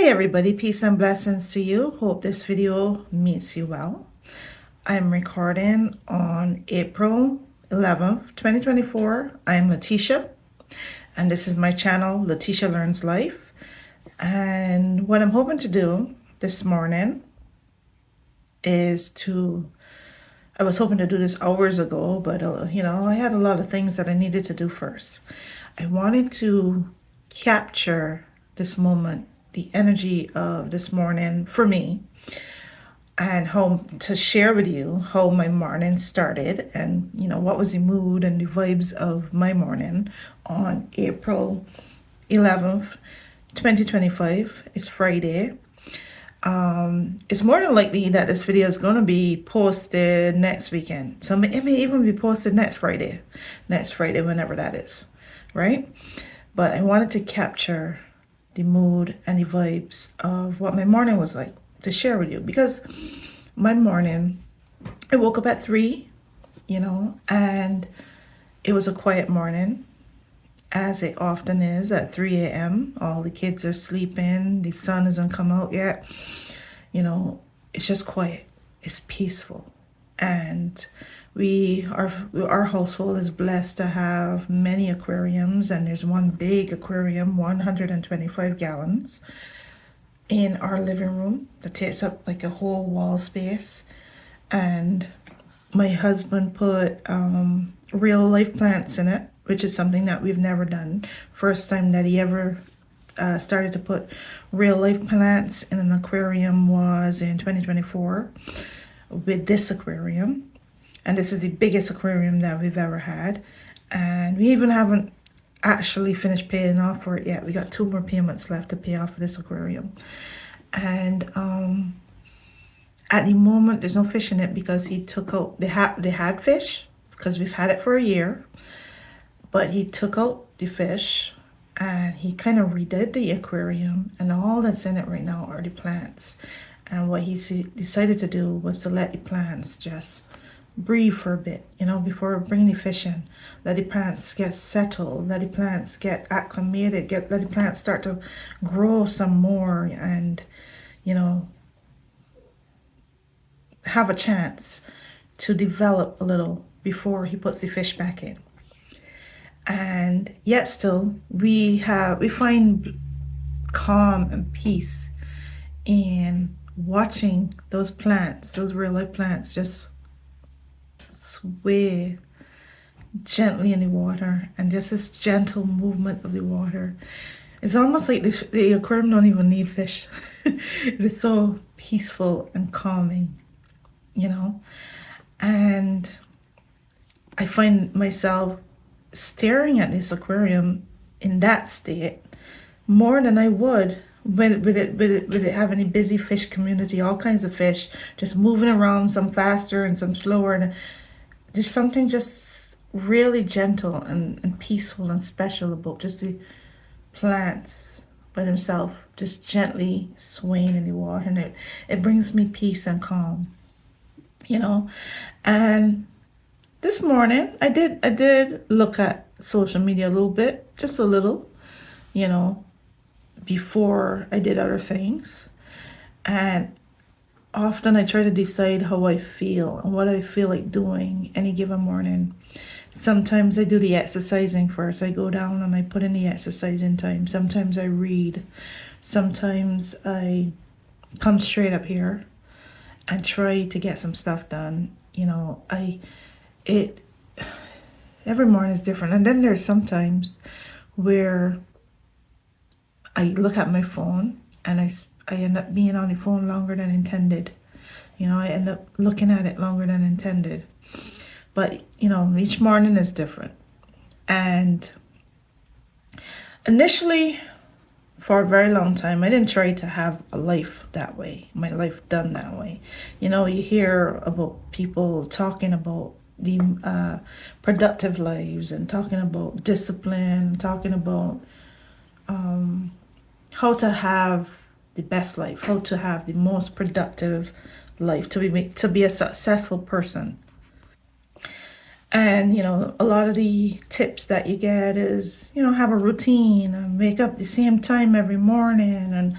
Hey everybody, peace and blessings to you. Hope this video meets you well. I'm recording on April 11th, 2024. I'm Letitia, and this is my channel, Letitia Learns Life. And what I'm hoping to do this morning is I was hoping to do this hours ago, but I had a lot of things that I needed to do first. I wanted to capture this moment, the energy of this morning for me, and how to share with you how my morning started and what was the mood and the vibes of my morning on April 11th, 2025. It's Friday. It's more than likely that this video is going to be posted next weekend. So it may even be posted next Friday, whenever that is, right? But I wanted to capture the mood and the vibes of what my morning was like to share with you, because my morning, I woke up at 3, and it was a quiet morning, as it often is at 3 a.m. All the kids are sleeping, the sun hasn't come out yet. It's just quiet, it's peaceful. And our household is blessed to have many aquariums, and there's one big aquarium, 125 gallons, in our living room that takes up like a whole wall space. And my husband put real life plants in it, which is something that we've never done. First time that he ever started to put real life plants in an aquarium was in 2024 with this aquarium. And this is the biggest aquarium that we've ever had. And we even haven't actually finished paying off for it yet. We got 2 more payments left to pay off for this aquarium. And at the moment, there's no fish in it because he took out, they had fish because we've had it for a year. But he took out the fish and he kind of redid the aquarium. And all that's in it right now are the plants. And what he decided to do was to let the plants just breathe for a bit, before bringing the fish in. Let the plants get settled, let the plants get acclimated, let the plants start to grow some more and, have a chance to develop a little before he puts the fish back in. And yet still, we find calm and peace in watching those plants, those real life plants, just sway gently in the water, and just this gentle movement of the water. It's almost like the aquarium don't even need fish. It is so peaceful and calming, and I find myself staring at this aquarium in that state more than I would with it having a busy fish community, all kinds of fish just moving around, some faster and some slower, and there's something just really gentle and peaceful and special about just the plants by themselves, just gently swaying in the water. And it brings me peace and calm, And this morning, I did look at social media a little bit, just a little, before I did other things. And often I try to decide how I feel and what I feel like doing any given morning. Sometimes I do the exercising first. I go down and I put in the exercising time. Sometimes I read. Sometimes I come straight up here and try to get some stuff done. Every morning is different. And then there's sometimes where I look at my phone and I end up being on the phone longer than intended. I end up looking at it longer than intended. But, each morning is different. And initially, for a very long time, I didn't try to have a life that way, my life done that way. You hear about people talking about the productive lives and talking about discipline, talking about how to have the best life, how to have the most productive life, to be a successful person. And, a lot of the tips that you get is, have a routine and wake up the same time every morning and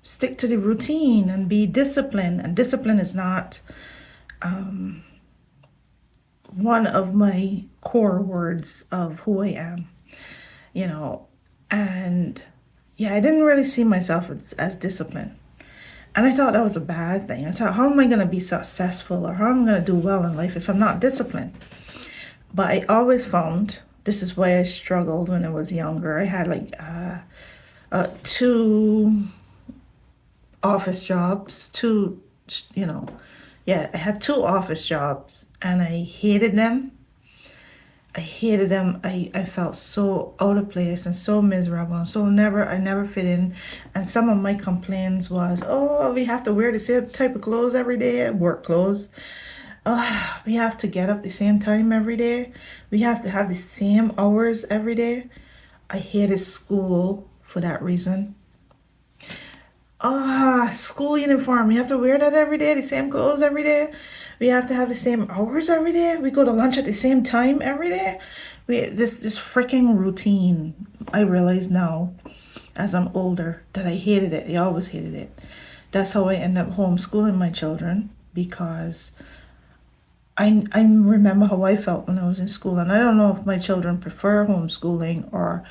stick to the routine and be disciplined. And discipline is not one of my core words of who I am, you know. And yeah, I didn't really see myself as disciplined. And I thought that was a bad thing. I thought, how am I going to be successful or how am I going to do well in life if I'm not disciplined? But I always found, this is why I struggled when I was younger. I had like two office jobs, I had two office jobs and I hated them. I felt so out of place and so miserable and I never fit in. And some of my complaints was, oh, we have to wear the same type of clothes every day, work clothes. We have to get up the same time every day. We have to have the same hours every day. I hated school for that reason. School uniform. We have to wear that every day, the same clothes every day. We have to have the same hours every day. We go to lunch at the same time every day. This freaking routine. I realize now, as I'm older, that I hated it. I always hated it. That's how I end up homeschooling my children, because I remember how I felt when I was in school, and I don't know if my children prefer homeschooling or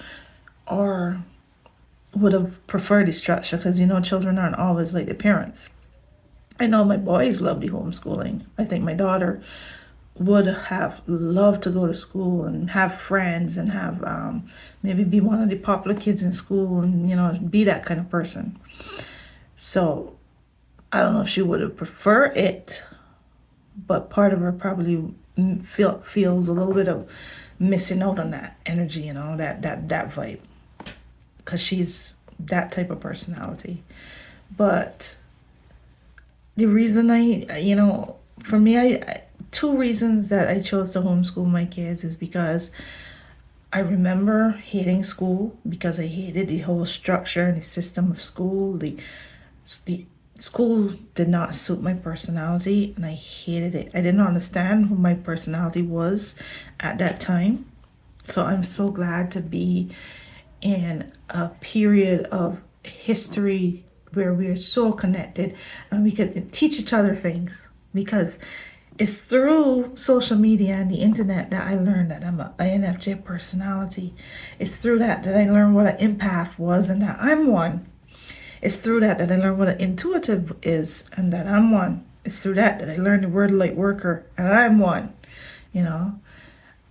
would have preferred the structure, because children aren't always like their parents. I know my boys love the homeschooling. I think my daughter would have loved to go to school and have friends and have maybe be one of the popular kids in school and be that kind of person. So I don't know if she would have preferred it, but part of her probably feels a little bit of missing out on that energy, that vibe, because she's that type of personality. But the reason for me, two reasons that I chose to homeschool my kids is because I remember hating school, because I hated the whole structure and the system of school. The school did not suit my personality, and I hated it. I didn't understand who my personality was at that time. So I'm so glad to be in a period of history where we are so connected and we could teach each other things, because it's through social media and the internet that I learned that I'm an INFJ personality. It's through that I learned what an empath was and that I'm one. It's through that I learned what an intuitive is and that I'm one. It's through that I learned the word lightworker and I'm one.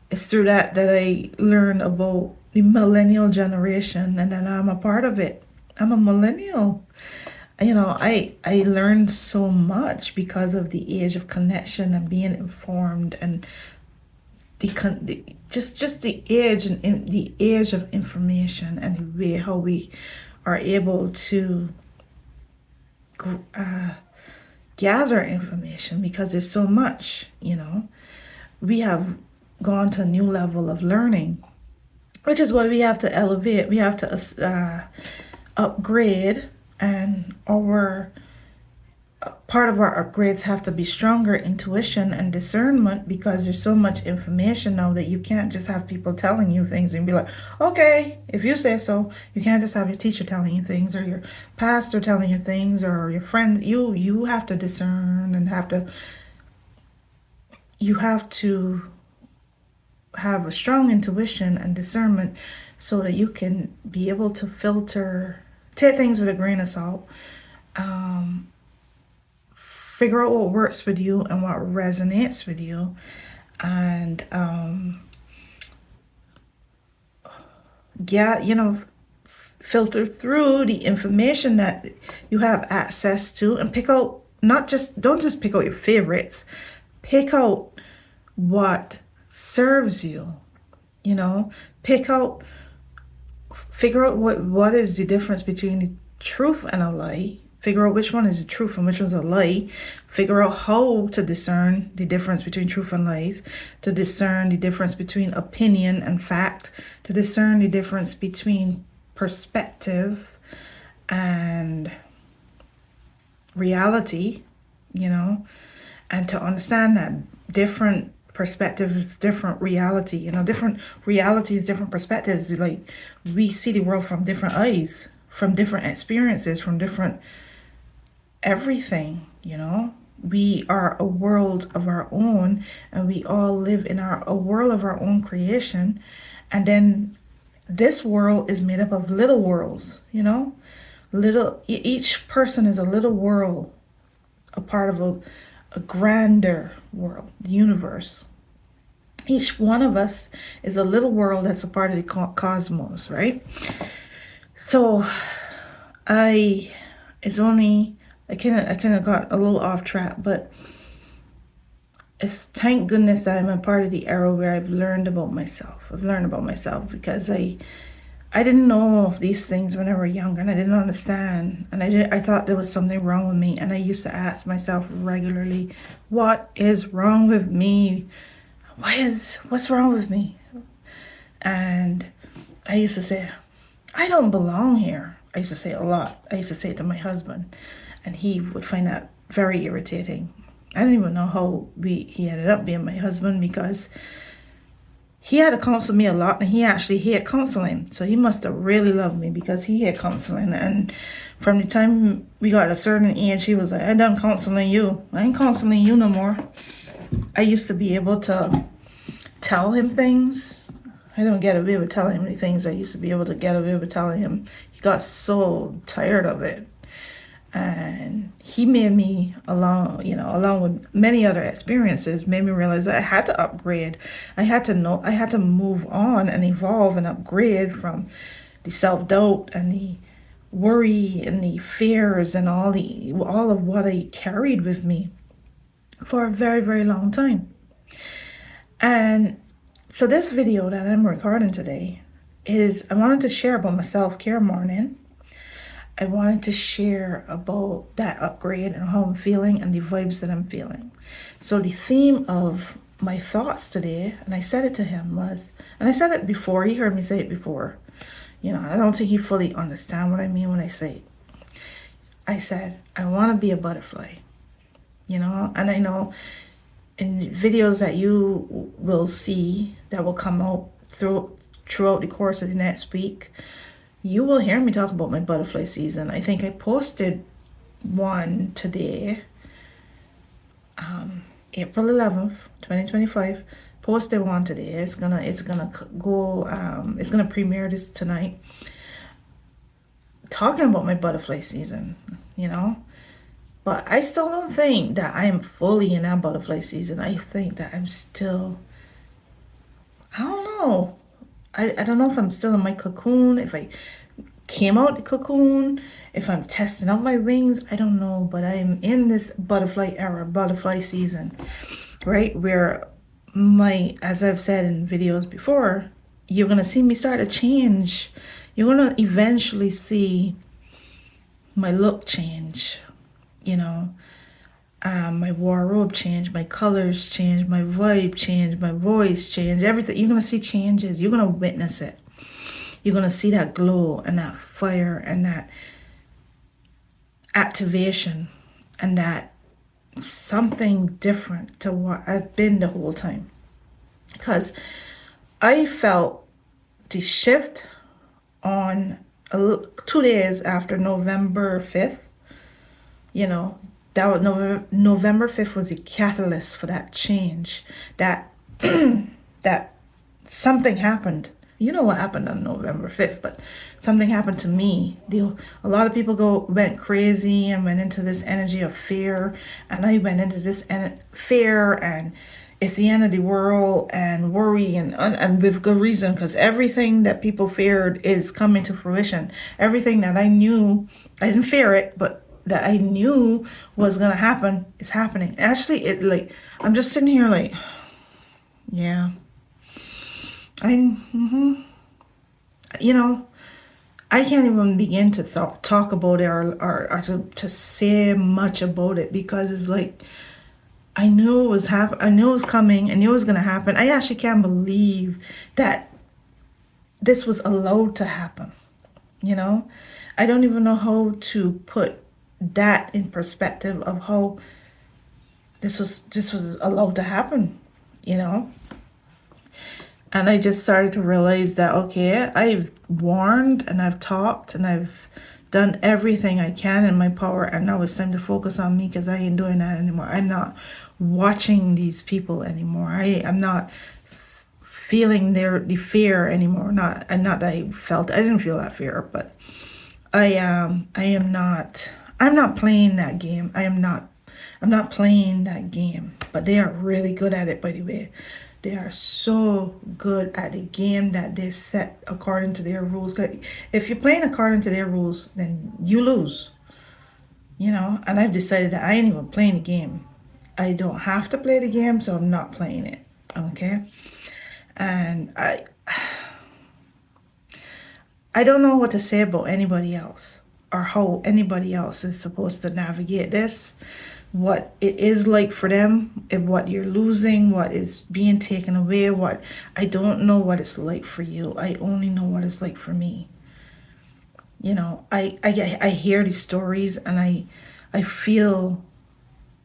It's through that I learned about the millennial generation and that I'm a part of it. I'm a millennial. I learned so much because of the age of connection and being informed, and just the age and the age of information, and the way how we are able to gather information, because there's so much. We have gone to a new level of learning, which is why we have to elevate. We have to upgrade, and our part of our upgrades have to be stronger intuition and discernment, because there's so much information now that you can't just have people telling you things and be like, okay, if you say so. You can't just have your teacher telling you things or your pastor telling you things or your friend. You have to discern and you have to have a strong intuition and discernment so that you can be able to take things with a grain of salt, figure out what works with you and what resonates with you, and filter through the information that you have access to, and pick out, don't just pick out your favorites, pick out what serves you. Figure out what is the difference between the truth and a lie. Figure out which one is the truth and which one's a lie. Figure out how to discern the difference between truth and lies, to discern the difference between opinion and fact, to discern the difference between perspective and reality, and to understand that different perspective is different reality. Different realities, different perspectives. Like, we see the world from different eyes. from different experiences, from different everything, you know. We are a world of our own, and we all live in a world of our own creation. And then this world is made up of little worlds, you know. Each person is a little world, a part of a grander world, the universe. Each one of us is a little world that's a part of the cosmos, right? So I kind of got a little off track, but it's thank goodness that I'm a part of the era where I've learned about myself. I've learned about myself because I didn't know these things when I was younger, and I didn't understand, and I thought there was something wrong with me, and I used to ask myself regularly, what is wrong with me? What's wrong with me? And I used to say, I don't belong here. I used to say it a lot. I used to say it to my husband, and he would find that very irritating. I don't even know how he ended up being my husband, because he had to counsel me a lot, and he had counseling. So he must have really loved me, because he had counseling. And from the time we got a certain age, he was like, I done counseling you. I ain't counseling you no more. I used to be able to tell him things. I don't get away with telling him the things I used to be able to get away with telling him. He got so tired of it. And he made me, along with many other experiences, made me realize that I had to upgrade. I had to move on and evolve and upgrade from the self-doubt and the worry and the fears and all of what I carried with me for a very, very long time. And so this video that I'm recording today is, I wanted to share about my self-care morning. I wanted to share about that upgrade and how I'm feeling and the vibes that I'm feeling. So the theme of my thoughts today, and I said it to him, was, and I said it before, he heard me say it before. You know, I don't think he fully understands what I mean when I say it. I said, I want to be a butterfly, you know, and I know in videos that you will see that will come out throughout the course of the next week, you will hear me talk about my butterfly season. I think I posted one today, April 11th, 2025. Posted one today. It's gonna premiere this tonight. Talking about my butterfly season, you know. But I still don't think that I am fully in that butterfly season. I think that I'm still, I don't know. I don't know if I'm still in my cocoon, if I came out the cocoon, if I'm testing out my wings, I don't know. But I'm in this butterfly era, butterfly season, right? Where as I've said in videos before, you're going to see me start to change. You're going to eventually see my look change, you know. My wardrobe change, my colors change, my vibe change, my voice change, everything. You're going to see changes. You're going to witness it. You're going to see that glow and that fire and that activation and that something different to what I've been the whole time. Because I felt the shift on 2 days after November 5th, you know. That was November 5th was a catalyst for that change. That that something happened. You know what happened on November 5th, but something happened to me. A lot of people went crazy and went into this energy of fear, and I went into this fear, and it's the end of the world and worry, and with good reason, because everything that people feared is coming to fruition. Everything that I knew, I didn't fear it, but that I knew was gonna happen, it's happening. Actually, I'm just sitting here like, yeah. You know, I can't even begin to talk about it or to say much about it, because it's like, I knew it was I knew it was coming. I knew it was gonna happen. I actually can't believe that this was allowed to happen. You know, I don't even know how to put that in perspective of how this was allowed to happen, you know. And I just started to realize that, okay, I've warned and I've talked and I've done everything I can in my power, and now it's time to focus on me because I ain't doing that anymore. I'm not watching these people anymore. I'm not feeling the fear anymore. Not, and not that I didn't feel that fear, but I am not, I'm not playing that game. I'm not playing that game. But they are really good at it, by the way. They are so good at the game that they set according to their rules. If you're playing according to their rules, then you lose. You know, and I've decided that I ain't even playing the game. I don't have to play the game, so I'm not playing it. Okay? And I don't know what to say about anybody else or how anybody else is supposed to navigate this, what it is like for them, and what you're losing, what is being taken away, what I don't know what it's like for you. I only know what it's like for me. You know, I hear these stories and I feel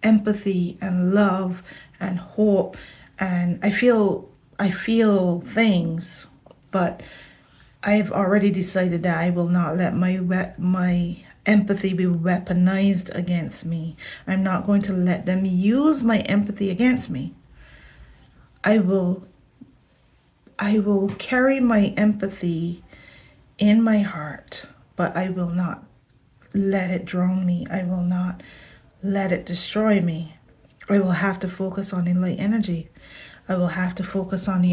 empathy and love and hope, and I feel things, but I've already decided that I will not let my empathy be weaponized against me. I'm not going to let them use my empathy against me. I will carry my empathy in my heart, but I will not let it drown me. I will not let it destroy me. I will have to focus on the light energy. I will have to focus on the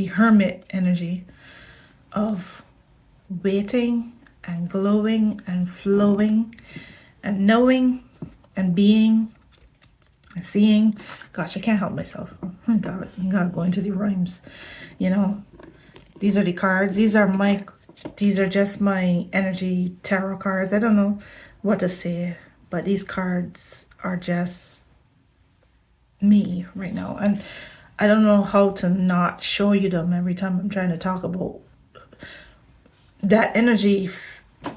hermit energy of waiting and glowing and flowing and knowing and being and seeing. Gosh, I can't help myself. I gotta go into the rhymes. You know, these are the cards. These are just my energy tarot cards. I don't know what to say, but these cards are just me right now. And I don't know how to not show you them every time I'm trying to talk about that energy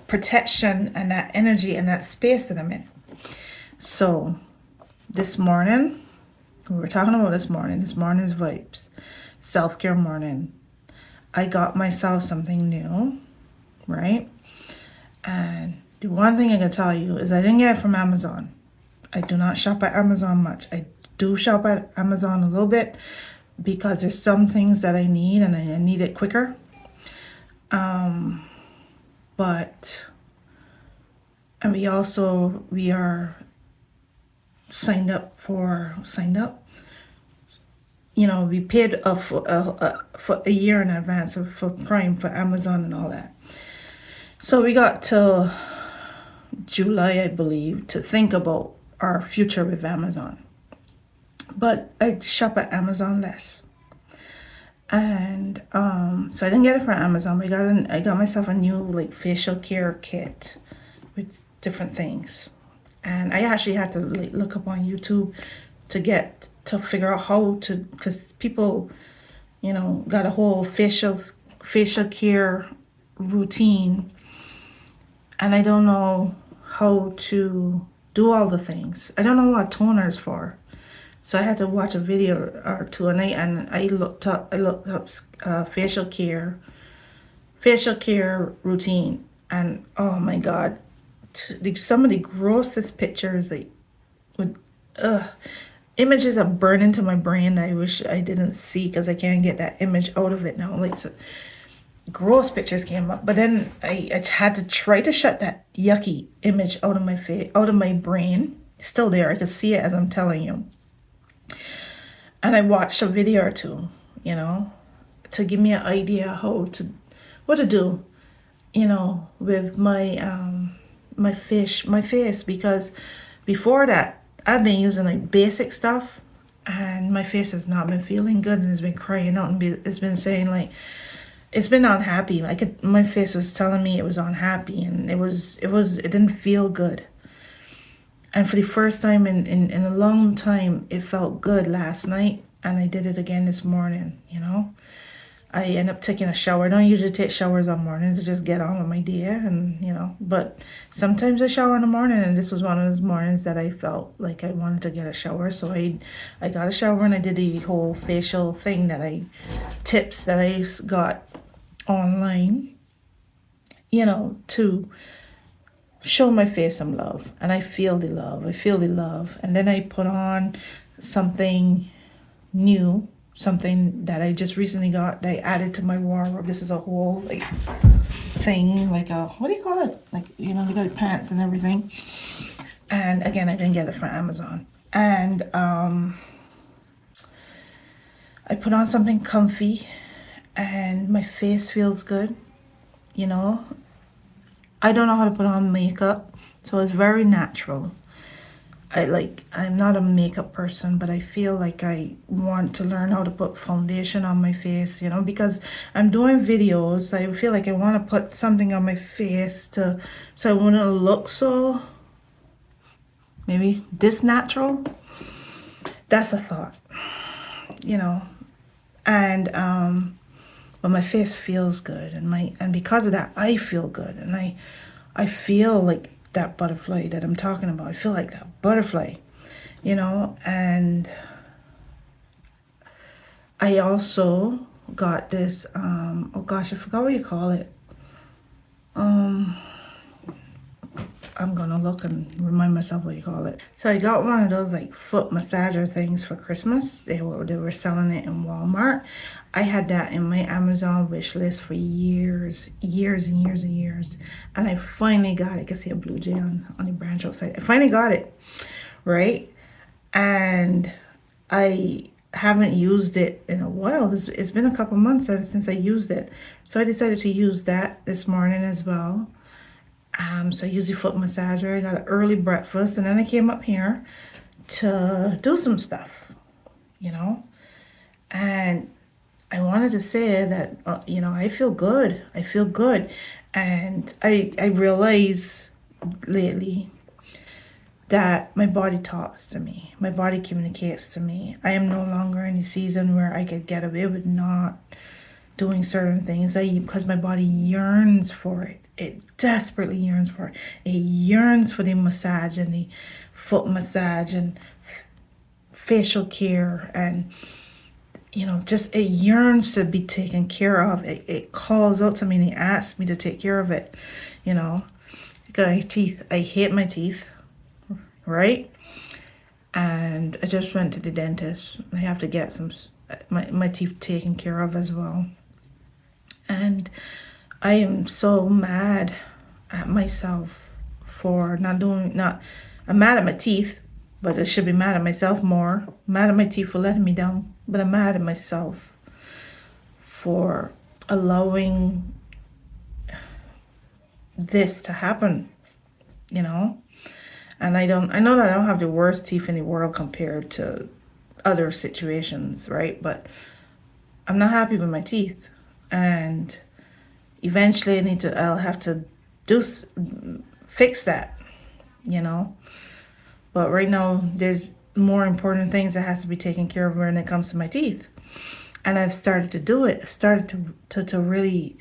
protection and that energy and that space that I'm in. So this morning, we were talking about this morning's vibes, self-care morning. I got myself something new, right? And the one thing I can tell you is I didn't get it from Amazon. I do not shop at Amazon much. I do shop at Amazon a little bit because there's some things that I need and I need it quicker. But and we are signed up. You know, we paid for a year in advance for Prime for Amazon and all that. So we got till July, I believe, to think about our future with Amazon. But I shop at Amazon less. And so I didn't get it from Amazon. I got myself a new like facial care kit with different things. And I actually had to like look up on YouTube to figure out how to, because people, you know, got a whole facial care routine, and I don't know how to do all the things. I don't know what toner is for. So I had to watch a video or two, and I looked up facial care routine, and oh my God, some of the grossest pictures, like with images that burn into my brain that I wish I didn't see because I can't get that image out of it now. Like, so, gross pictures came up, but then I had to try to shut that yucky image out of my face, out of my brain. Still there, I could see it as I'm telling you. And I watched a video or two, you know, to give me an idea what to do, you know, with my face, because before that I've been using like basic stuff, and my face has not been feeling good, and it's been crying out, and it's been saying like it's been unhappy. Like my face was telling me it was unhappy, and it didn't feel good. And for the first time in a long time, it felt good last night, and I did it again this morning, you know. I end up taking a shower. I don't usually take showers on mornings. I just get on with my day, and but sometimes I shower in the morning, and this was one of those mornings that I felt like I wanted to get a shower. So I got a shower, and I did the whole facial thing tips that I got online, to show my face some love. And I feel the love. I feel the love. And then I put on something new, something that I just recently got that I added to my wardrobe. This is a whole thing, like a, what do you call it? Like, they got pants and everything. And again, I didn't get it from Amazon. And I put on something comfy and my face feels good. I don't know how to put on makeup, so it's very natural. I'm not a makeup person, but I feel like I want to learn how to put foundation on my face, because I'm doing videos. I feel like I want to put something on my face so I wouldn't look so maybe this natural. That's a thought, and but my face feels good, and because of that I feel good, and I feel like that butterfly that I'm talking about. I feel like that butterfly, and I also got this, oh gosh, I forgot what you call it. I'm gonna look and remind myself what you call it. So I got one of those foot massager things for Christmas. They were selling it in Walmart. I had that in my Amazon wish list for years and years and years. And I finally got it. I can see a blue jay on the branch outside. I finally got it, right? And I haven't used it in a while. It's been a couple months since I used it. So I decided to use that this morning as well. So I used the foot massager. I got an early breakfast, and then I came up here to do some stuff, and I wanted to say that, I feel good. I feel good. And I realize lately that my body talks to me. My body communicates to me. I am no longer in a season where I could get away with not doing certain things because my body yearns for it. It desperately yearns for it. It yearns for the massage and the foot massage and facial care, and just it yearns to be taken care of. It calls out to me and it asks me to take care of it. Got my teeth. I hate my teeth, right? And I just went to the dentist. I have to get my teeth taken care of as well. And I am so mad at myself for I'm mad at my teeth, but I should be mad at myself more. I'm mad at my teeth for letting me down, but I'm mad at myself for allowing this to happen, And I know that I don't have the worst teeth in the world compared to other situations, right? But I'm not happy with my teeth, and eventually I'll have to fix that, But right now there's more important things that has to be taken care of when it comes to my teeth. And I've started to do it. I started to really,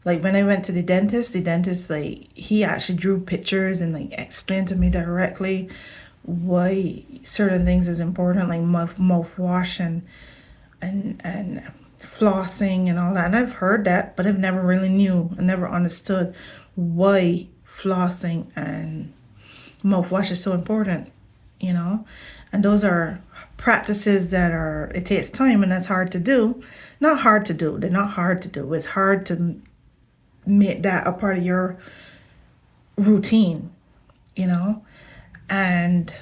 when I went to the dentist, he actually drew pictures and explained to me directly why certain things is important, like mouthwash and flossing and all that. And I've heard that, but I've never really I never understood why flossing and mouthwash is so important, And those are practices it takes time, and that's hard to do. Not hard to do. They're not hard to do. It's hard to make that a part of your routine, And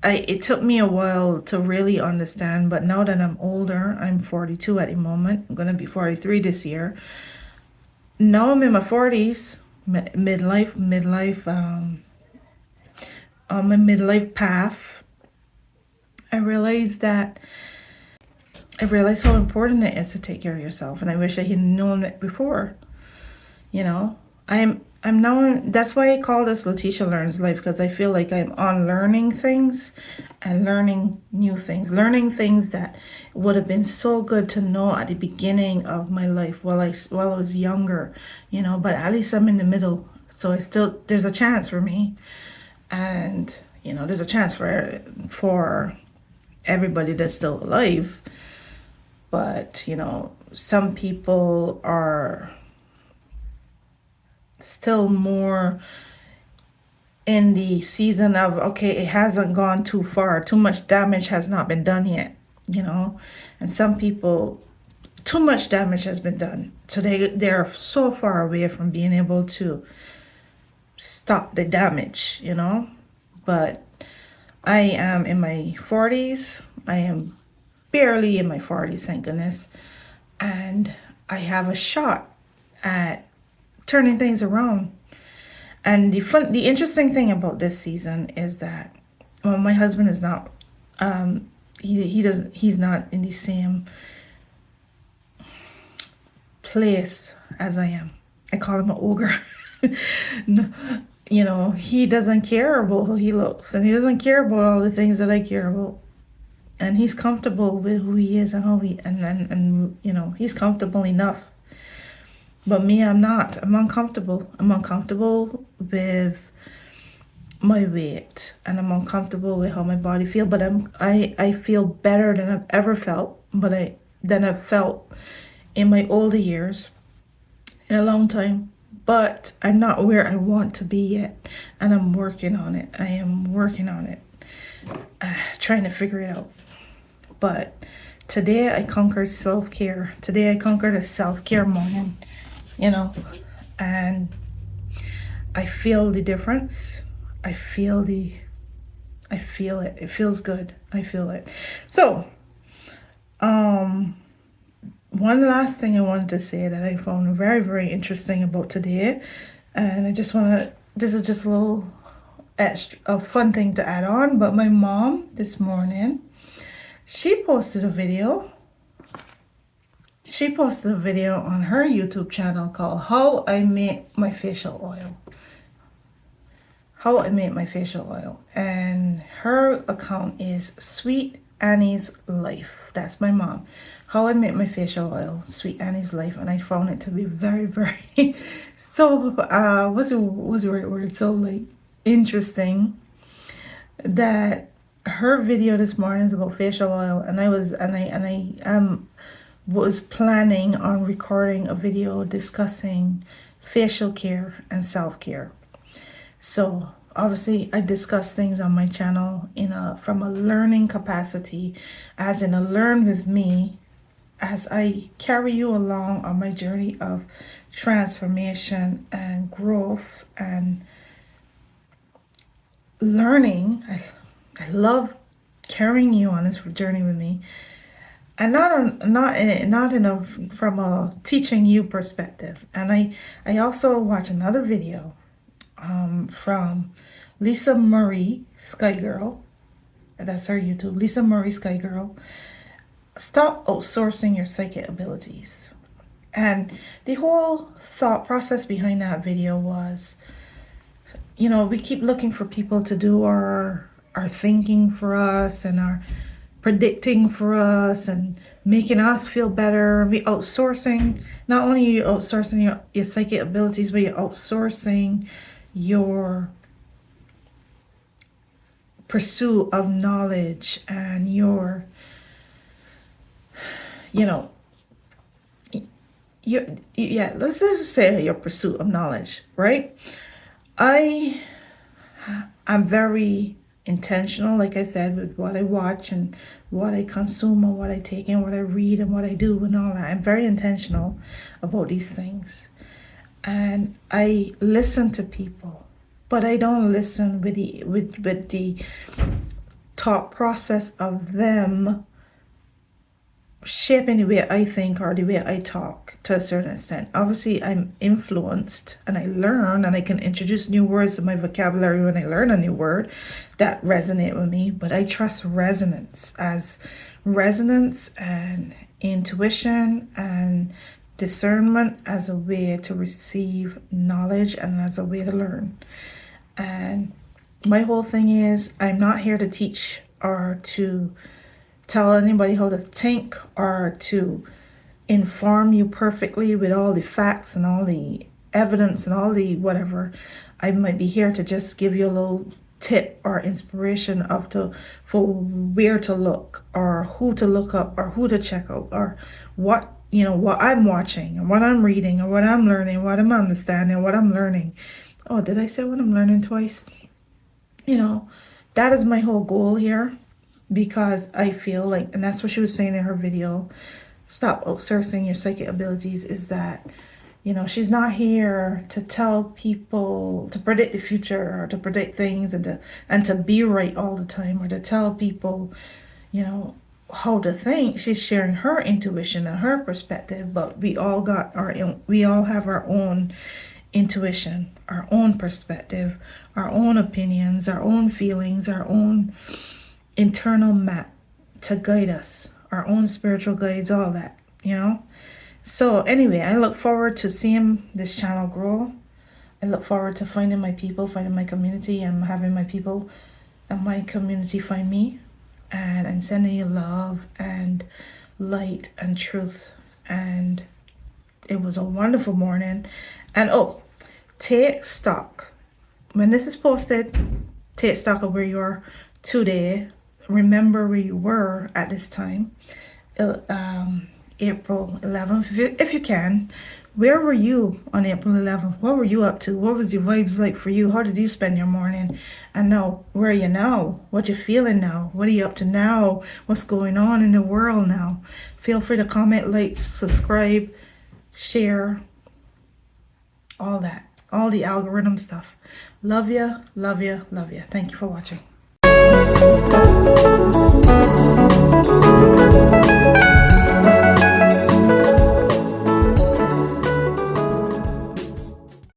it took me a while to really understand, but now that I'm older, I'm 42 at the moment. I'm going to be 43 this year. Now I'm in my 40s, midlife, on my midlife path. I realized how important it is to take care of yourself, and I wish I had known it before. I'm now, that's why I call this Letitia Learns Life, because I feel like I'm unlearning things and learning new things, learning things that would have been so good to know at the beginning of my life while I was younger, but at least I'm in the middle. So there's a chance for me, and there's a chance for everybody that's still alive. But some people are still more in the season of, okay, it hasn't gone too far, too much damage has not been done yet, and some people, too much damage has been done, so they're so far away from being able to stop the damage. But I am in my 40s. I am barely in my 40s, thank goodness, and I have a shot at turning things around. And the interesting thing about this season is that, well, my husband is not, he's not in the same place as I am. I call him an ogre. He doesn't care about how he looks, and he doesn't care about all the things that I care about. And he's comfortable with who he is and how he's comfortable enough. But me, I'm not. I'm uncomfortable. I'm uncomfortable with my weight, and I'm uncomfortable with how my body feels. But I feel better than I've ever felt, than I've felt in my older years, in a long time. But I'm not where I want to be yet, and I'm working on it. I am working on it, trying to figure it out. But today I conquered self-care. Today I conquered a self-care moment. And I feel the difference. I feel it. It feels good. I feel it. So, one last thing I wanted to say that I found very, very interesting about today, and this is just a little a fun thing to add on, but my mom this morning, she posted a video on her YouTube channel called How I Make My Facial Oil. How I Make My Facial Oil. And her account is Sweet Annie's Life. That's my mom. How I Make My Facial Oil, Sweet Annie's Life. And I found it to be very, very, so, what's the right word? So, like, interesting that her video this morning is about facial oil. And I was planning on recording a video discussing facial care and self-care. So obviously I discuss things on my channel from a learning capacity, as in a learn with me as I carry you along on my journey of transformation and growth and learning. I love carrying you on this journey with me. And from a teaching you perspective. And I also watch another video from Lisa Marie Sky Girl. That's her YouTube, Lisa Marie Sky Girl. Stop outsourcing your psychic abilities. And the whole thought process behind that video was, we keep looking for people to do our thinking for us and our predicting for us and making us feel better. We outsourcing, not only are you outsourcing your psychic abilities, but you're outsourcing your pursuit of knowledge and your, let's just say your pursuit of knowledge, right? I'm very intentional, like I said, with what I watch and what I consume and what I take in, what I read and what I do and all that. I'm very intentional about these things. And I listen to people, but I don't listen with the thought process of them shaping the way I think or the way I talk to a certain extent. Obviously, I'm influenced and I learn and I can introduce new words to my vocabulary when I learn a new word that resonate with me. But I trust resonance and intuition and discernment as a way to receive knowledge and as a way to learn. And my whole thing is, I'm not here to teach or to tell anybody how to think or to inform you perfectly with all the facts and all the evidence and all the whatever. I might be here to just give you a little tip or inspiration for where to look or who to look up or who to check out or what I'm watching and what I'm reading or what I'm learning, what I'm understanding, what I'm learning. Oh, did I say what I'm learning twice? That is my whole goal here, because I feel like, and that's what she was saying in her video, stop outsourcing your psychic abilities, is that she's not here to tell people to predict the future or to predict things and to be right all the time, or to tell people how to think. She's sharing her intuition and her perspective, but we all have our own intuition, our own perspective, our own opinions, our own feelings, our own internal map to guide us, our own spiritual guides, all that. So anyway, I look forward to seeing this channel grow. I look forward to finding my people, finding my community, and having my people and my community find me. And I'm sending you love and light and truth. And it was a wonderful morning. And take stock. When this is posted, take stock of where you are today. Remember where you were at this time. April 11th, if you can. Where were you on April 11th? What were you up to? What was your vibes like for you? How did you spend your morning? And now, where are you now? What you feeling now? What are you up to now? What's going on in the world now? Feel free to comment, like, subscribe, share, all that. All the algorithm stuff. Love ya, love ya, love ya. Thank you for watching.